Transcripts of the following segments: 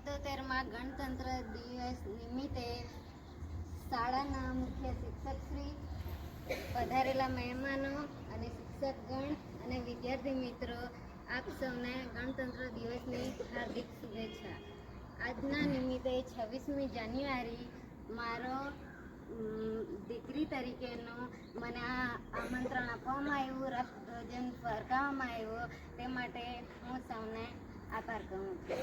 77માં ગણતંત્ર દિવસ નિમિત્તે શાળાના મુખ્ય શિક્ષકશ્રી, પધારેલા મહેમાનો અને શિક્ષકગણ અને વિદ્યાર્થી મિત્રો, આપ સૌને ગણતંત્ર દિવસની હાર્દિક શુભેચ્છા. આજના નિમિત્તે 26મી જાન્યુઆરી મારો દીકરી તરીકેનો મને આ આમંત્રણ આપવામાં આવ્યું, રાષ્ટ્રધ્વજ ફરકાવવામાં આવ્યો, તે માટે હું સૌને આભાર કહું છું.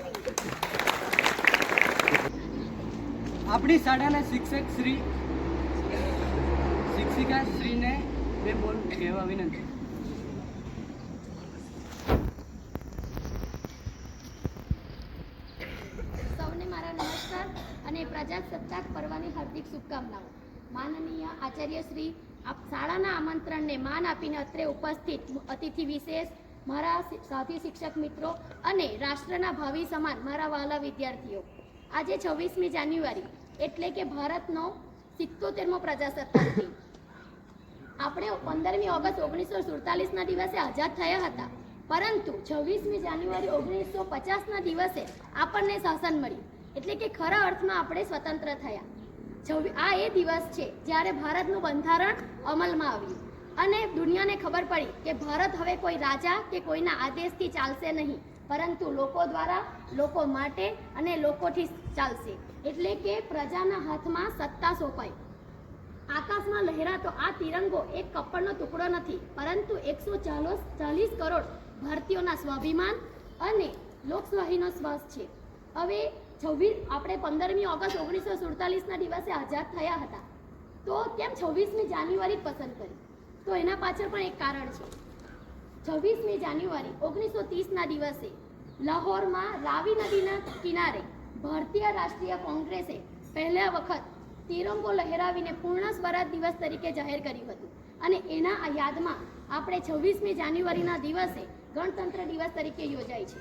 આપણી શાળાના શિક્ષિકા શ્રીને બે બોલ કહેવા વિનંતી. સૌને મારા નમસ્કાર અને પ્રજાસત્તાક પર્વની હાર્દિક શુભકામનાઓ. માનનીય આચાર્ય શ્રી, આપ શાળાના આમંત્રણને માન આપીને અત્રે ઉપસ્થિત અતિથિ વિશેષ, મારા સાથી શિક્ષક મિત્રો અને રાષ્ટ્રના ભાવિ સમાન મારા વહાલા વિદ્યાર્થીઓ, આજે 26મી જાન્યુઆરી એટલે કે ભારતનો 77મો પ્રજાસત્તાક દિન. આપણે 15મી ઓગસ્ટ 1947ના દિવસે આઝાદ થયા હતા, પરંતુ 26મી જાન્યુઆરી 1950ના દિવસે આપણને શાસન મળ્યું, એટલે કે ખરા અર્થમાં આપણે સ્વતંત્ર થયા. આ એ દિવસ છે જ્યારે ભારતનું બંધારણ અમલમાં આવ્યું અને દુનિયાને ખબર પડી કે ભારત હવે કોઈ રાજા કે કોઈના આદેશથી ચાલશે નહીં, પરંતુ લોકો દ્વારા, લોકો માટે અને લોકોથી ચાલશે. એટલે કે પ્રજાના હાથમાં સત્તા સોંપાઈ. આકાશમાં લહેરાતો આ તિરંગો એક કપડનો ટુકડો નથી, પરંતુ 140 કરોડ ભારતીયોના સ્વાભિમાન અને લોકશાહીનો શ્વાસ છે. હવે આપણે 15મી ઓગસ્ટ 1947ના દિવસે આઝાદ થયા હતા, તો કેમ 26મી જાન્યુઆરી પસંદ કરી? તો એના પાછળ પણ એક કારણ છે. 26મી જાન્યુઆરી 1930ના દિવસે લાહોરમાં રાવી નદીના કિનારે ભારતીય રાષ્ટ્રીય કોંગ્રેસે પહેલા વખત તિરંગો લહેરાવીને પૂર્ણ સ્વરાજ દિવસ તરીકે જાહેર કર્યું હતું, અને એના યાદમાં આપણે 26મી જાન્યુઆરીના દિવસે ગણતંત્ર દિવસ તરીકે યોજાય છે.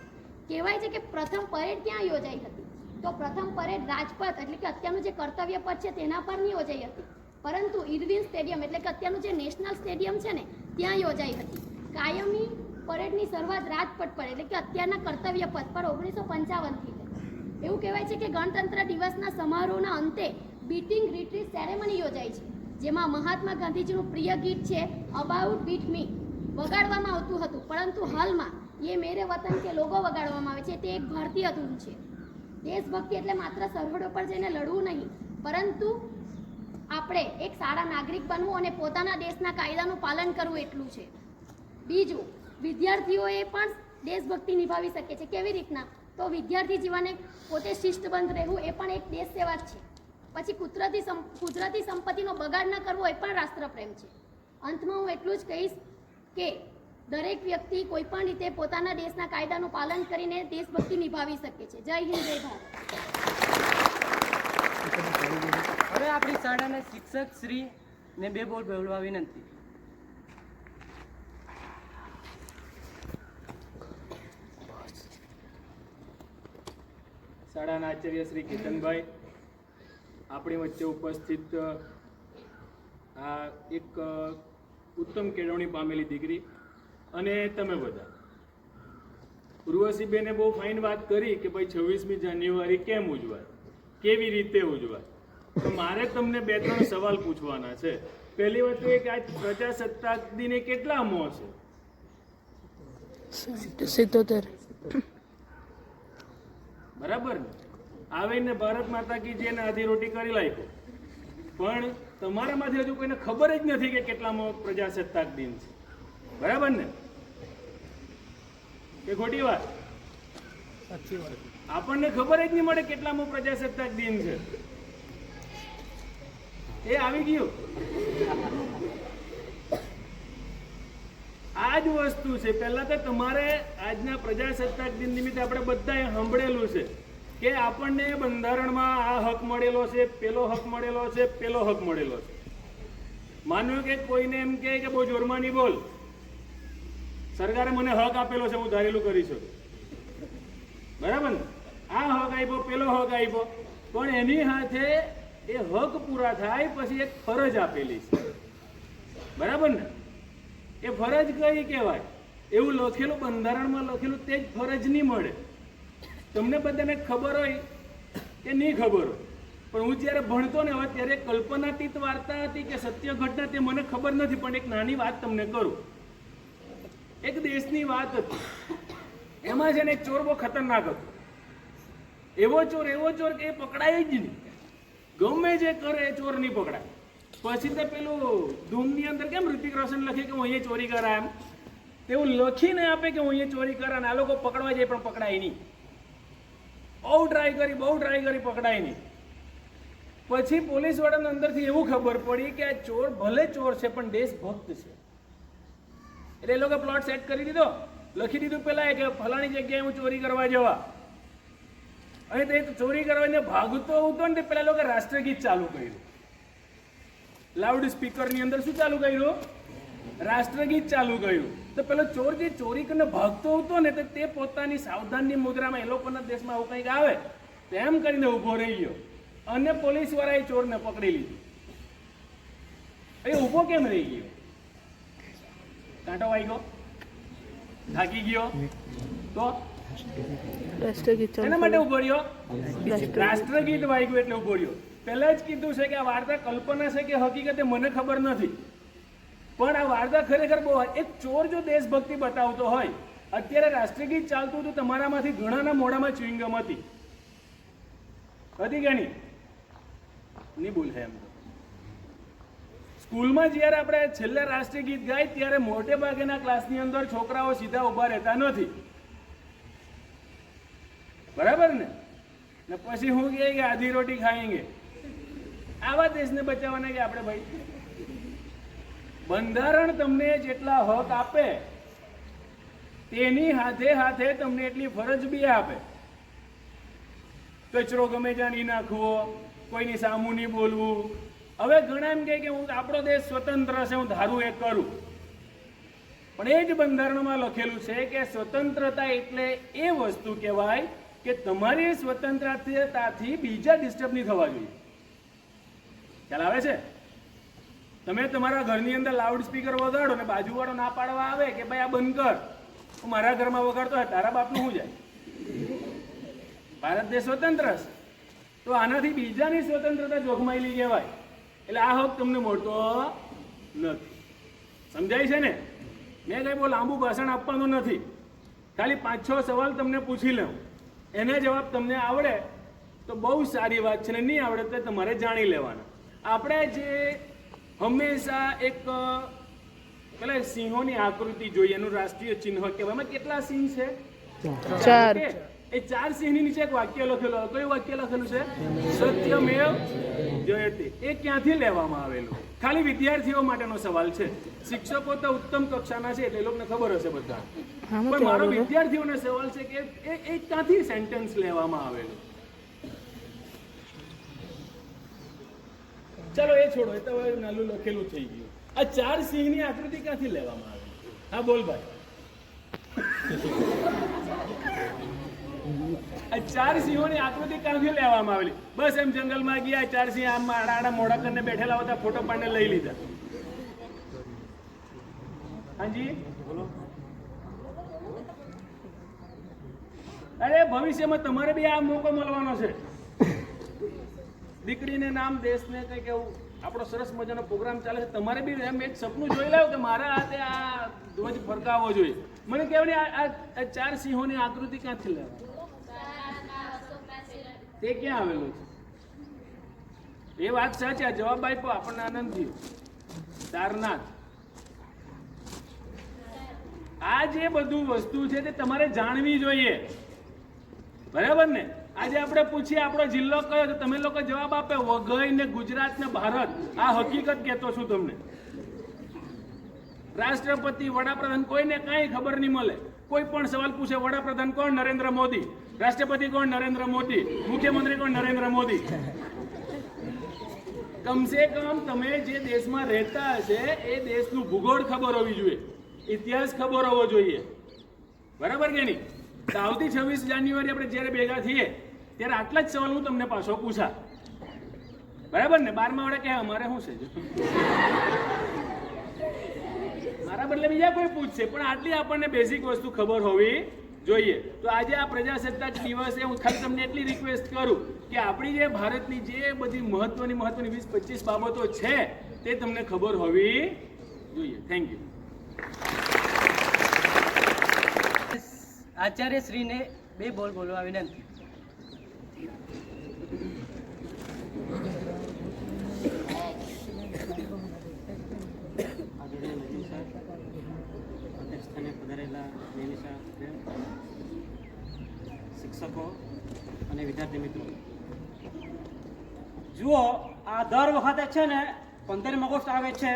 કહેવાય છે કે પ્રથમ પરેડ ક્યાં યોજાઈ હતી? તો પ્રથમ પરેડ રાજપથ એટલે કે અત્યારનું જે કર્તવ્ય પથ છે તેના પર નહીં યોજાઈ હતી, પરંતુ ઇરવિન સ્ટેડિયમ એટલે કે અત્યારનું જે નેશનલ સ્ટેડિયમ છે ને ત્યાં યોજાઈ હતી. કાયમી પરેડની શરૂઆત રાજપથ પર એટલે કે અત્યારના કર્તવ્ય પથ પર 1955થી થઈ. એવું કહેવાય છે કે ગણતંત્ર દિવસના સમારોહના અંતે બીટિંગ રિટ્રીટ સેરેમની યોજાય છે, જેમાં મહાત્મા ગાંધીજીનું પ્રિય ગીત છે અબાઉટ બીટ મી વગાડવામાં આવતું હતું, પરંતુ હાલમાં ये मेरे वतन के लोगो વગાડવામાં આવે છે. તે એક ભારતીય ધૂન છે. દેશભક્તિ એટલે માત્ર સરહદો પર જઈને લડવું નહીં, પરંતુ આપણે એક સારા નાગરિક બનવું અને પોતાના દેશના કાયદાનું પાલન કરવું એટલું છે. બીજું, વિદ્યાર્થીઓએ પણ દેશભક્તિ નિભાવી શકે છે. કેવી રીતના? તો વિદ્યાર્થી જીવને પોતે શિસ્તબદ્ધ રહેવું એ પણ એક દેશ સેવા જ છે. પછી કુદરતી સંપત્તિનો બગાડ ન કરવો એ પણ રાષ્ટ્રપ્રેમ છે. અંતમાં હું એટલું જ કહીશ કે દરેક વ્યક્તિ કોઈ પણ રીતે પોતાના દેશના કાયદાનું પાલન કરીને દેશભક્તિ નિભાવી શકે છે. જય હિન્દ, જય ભારત. હવે આપણી શાળાના શિક્ષક શ્રી ને બે બોલ બોલવા વિનંતી. શાળાના આચાર્ય શ્રી કેતનભાઈ, આપણી વચ્ચે ઉપસ્થિત આ એક ઉત્તમ કેળવણી પામેલી દીકરી અને તમે બધા, ઉર્વશીબેને બહુ ફાઇન વાત કરી કે ભાઈ 26મી જાન્યુઆરી કેમ ઉજવાય, કેવી રીતે ઉજવાય. તો મારે તમને 2-3 સવાલ પૂછવાના છે. પહેલી વાત તો એ કે આજ પ્રજાસત્તાક દિને કેટલા મોં છે? 77. બરાબર ને? આવીને ભારત માતા કી જય ને આધી રોટી કરી લાગ્યો, પણ તમારામાંથી હજુ કોઈને ખબર જ નથી કે કેટલામો પ્રજાસત્તાક દિન છે. બરાબર ને? કે ખોટી વાત? સાચી વાત. આપણને ખબર જ નહીં મળે કેટલામો પ્રજાસત્તાક દિન છે. એ આવી ગયું. આ જ વસ્તુ છે. પહેલા તો તમારે આજના પ્રજાસત્તાક દિન નિમિત્તે આપણે બધાએ સાંભળેલું છે કે આપણને બંધારણમાં આ હક મળેલો છે, પેલો હક મળેલો છે, પેલો હક મળેલો છે. માનો કે કોઈને એમ કહે કે બહુ જોરમાં નહીં બોલ, સરકારે મને હક આપેલો છે, હું ધારેલું કરી શકું. બરાબર ને? આ હક આપ્યો, પેલો હક આપ્યો, પણ એની સાથે એ હક પૂરા થાય પછી એક ફરજ આપેલી છે. બરાબર ને? એ ફરજ કઈ કહેવાય? એવું લખેલું બંધારણમાં લખેલું તે જ ફરજ નહીં મળે. તમને બધાને ખબર હોય કે નહીં ખબર હોય, પણ હું જ્યારે ભણતો ને હવે ત્યારે કલ્પનાતીત વાર્તા હતી કે સત્ય ઘટના તે મને ખબર નથી, પણ એક નાની વાત તમને કરું. એક દેશની વાત હતી, એમાં છે ને એક ચોર બહુ ખતરનાક હતો. એવો ચોર કે એ પકડાય જ નહીં, ગમે જે કરે એ ચોર નહીં પકડાય. પછી તો પેલું ધૂમની અંદર કેમ ઋતિક રોશન લખે કે હું અહીંયા ચોરી કરા, એમ તેવું લખીને આપે કે હું અહીંયા ચોરી કરા, ને આ લોકો પકડવા જાય પણ પકડાય નહીં. બહુ ટ્રાય કરી પકડાય નહીં. પછી પોલીસ વાળાને અંદરથી એવું ખબર પડી કે આ ચોર ભલે ચોર છે પણ દેશભક્ત છે. એટલે એ લોકો પ્લોટ સેટ કરી દીધો, લખી દીધું પેલા કે ફલાણી જગ્યાએ હું ચોરી કરવા જવા. અને તે ચોરી કરવાને ભાગતો હતો ને તે પેલા લોકો રાષ્ટ્રગીત ચાલુ કર્યું. લાઉડ સ્પીકરની અંદર શું ચાલુ કર્યું? રાષ્ટ્રગીત ચાલુ કર્યું. તો પેલો ચોર જે ચોરી કરીને ભાગતો હતો ને તે પોતાની સાવધાનની મુદ્રામાં, એ લોકોના દેશમાં આવું કંઈક આવે તેમ કરીને ઊભો રહી ગયો, અને પોલીસ વાળાએ ચોરને પકડી લીધું. એ ઊભો કેમ રહી ગયો? કાંટો વાગ્યો, થાકી ગયો, તો એના માટે ઉભો રહ્યો. રાષ્ટ્રગીત વાગ્યું એટલે ઉભો રહ્યો. પહેલા જ કીધું છે કે આ વાર્તા કલ્પના છે કે હકીકતે મને ખબર નથી, પણ આ વાર્તા ખરેખર બહુ. એક ચોર જો દેશભક્તિ બતાવતો હોય, અત્યારે રાષ્ટ્રગીત ચાલતું હતું, તમારામાંથી ઘણાના મોઢામાં ચ્યુઇંગમ હતી કે નહીં બોલ એમ. સ્કૂલમાં જ્યારે આપણે છેલ્લે રાષ્ટ્રીય ગીત ગાય ત્યારે મોટે ભાગેના ક્લાસની અંદર છોકરાઓ સીધા ઊભા રહેતા નથી, બરાબર ને? પછી હું કહે કે આધી રોટી ખાएंगे. આવા દેશને બચાવવાના કે આપણે ભાઈ, બંધારણ તમને જેટલા હક આપે તેની હાથે હાથે તમને એટલી ફરજ બી આપે. કચરો ગમે ત્યાં નહીં નાખવો, કોઈની સામું નહીં બોલવું. હવે ઘણા એમ કહે કે હું આપણો દેશ સ્વતંત્ર છે, હું ધારું એ કરું, પણ એ જ બંધારણમાં લખેલું છે કે સ્વતંત્રતા એટલે એ વસ્તુ કહેવાય કે તમારી સ્વતંત્રતાથી બીજા ડિસ્ટર્બ નહીં થવા જોઈએ. ખ્યાલ આવે છે? તમે તમારા ઘરની અંદર લાઉડ સ્પીકર વગાડો ને બાજુવાળો ના પાડવા આવે કે ભાઈ આ બંધ કર, હું મારા ઘરમાં વગાડતો હોય, તારા બાપનું શું જાય? ભારત દેશ સ્વતંત્ર છે, તો આનાથી બીજાની સ્વતંત્રતા જોખમાયેલી કહેવાય. એટલે આ હક તમને મળતો નથી. સમજાય છે ને? મેં કંઈ બહુ લાંબુ ભાષણ આપવાનું નથી, ખાલી 5-6 સવાલ તમને પૂછી લઉં, એના જવાબ તમને આવડે તો બહુ સારી વાત છે, ને નહીં આવડે તો તમારે જાણી લેવાના. આપણે જે હંમેશા એક પેલા સિંહોની આકૃતિ જોઈએ, એનું રાષ્ટ્રીય ચિહ્ન કહેવાય. એમાં કેટલા સિંહ છે? 4. એ 4 સિંહની નીચે એક વાક્ય લખેલું. કયું વાક્ય લખેલું છે? સત્યમેવ જયતે. એ ક્યાંથી લેવામાં આવેલું? ખાલી વિદ્યાર્થીઓ માટેનો સવાલ છે. શિક્ષકો તો ઉત્તમ કક્ષાના છે એટલે એ લોકોને ખબર હશે બધા, પણ મારો વિદ્યાર્થીઓને સવાલ છે કે એ ક્યાંથી સેન્ટેન્સ લેવામાં આવેલું? ચાલો એ છોડો, એ તો નાલું લખેલું થઈ ગયું. આ 4 સિંહની આકૃતિ ક્યાંથી લેવામાં આવેલી? હા બોલ ભાઈ. આ 4 સિંહોની આકૃતિ ક્યાંથી લેવામાં આવેલી? બસ એમ જંગલમાં ગયા, 4 સિંહ આમ આડા મોઢા કરીને બેઠેલા હતા, ફોટો પાડીને લઈ લીધા. હાજી બોલો. અરે ભવિષ્યમાં તમારે બી આ મોકો મળવાનો છે. દીકરીને નામ, દેશને કંઈક એવું આપણો સરસ મજાનો પ્રોગ્રામ ચાલે છે, તમારે બી એમ એક સપનું જોઈ લાવો કે મારા હાથે આ ધ્વજ ફરકાવવો જોઈએ. મને કહેવાય આ 4 સિંહોની આકૃતિ ક્યાંથી લેવા? તે ક્યાં આવેલું છે? એ વાત સાચી, જવાબ આપ્યો આપણને આનંદ થયો. સારનાથ. આ જે બધું વસ્તુ છે તે તમારે જાણવી જોઈએ, બરાબર ને? આજે આપણે પૂછીએ આપણો જિલ્લો કયો, તો તમે લોકો જવાબ આપે વઘઈ ને ગુજરાત ને ભારત. આ હકીકત કહેતો છું તમને. રાષ્ટ્રપતિ, વડાપ્રધાન, કોઈને કાંઈ ખબર નહીં મળે. કોઈ પણ સવાલ પૂછે, વડાપ્રધાન કોણ? નરેન્દ્ર મોદી. રાષ્ટ્રપતિ કોણ? નરેન્દ્ર મોદી. મુખ્યમંત્રી કોણ? નરેન્દ્ર મોદી. કમસે કમ તમે જે દેશમાં રહેતા હશે એ દેશનું ભૂગોળ ખબર હોવી જોઈએ, ઇતિહાસ ખબર હોવો જોઈએ, બરાબર કે નહીં? તો આવતી 26 જાન્યુઆરી આપણે જ્યારે ભેગા થઈએ ત્યારે આટલા જ સવાલ હું તમને પાછો પૂછા, બરાબર ને? 12મા વડે કે અમારે શું છે, મારા બદલે બીજા કોઈ પૂછશે, પણ આટલી આપણને બેઝિક વસ્તુ ખબર હોવી જોઈએ. તો આજે આ પ્રજાસત્તાક દિવસે હું ખાલી તમને એટલી રિક્વેસ્ટ કરું કે આપણી જે ભારતની જે બધી મહત્વની 20-25 બાબતો છે તે તમને ખબર હોવી જોઈએ. Thank you. આચાર્ય શ્રીને 2 બોલ બોલવા વિનંતી. આદરણીય નજીમ સાહેબ, અધ્યક્ષ સ્થાને પધારેલા નિમિષા બેન, શિક્ષકો અને વિદ્યાર્થી મિત્રો, જુઓ આ દર વખતે છે ને 15મી ઓગસ્ટ આવે છે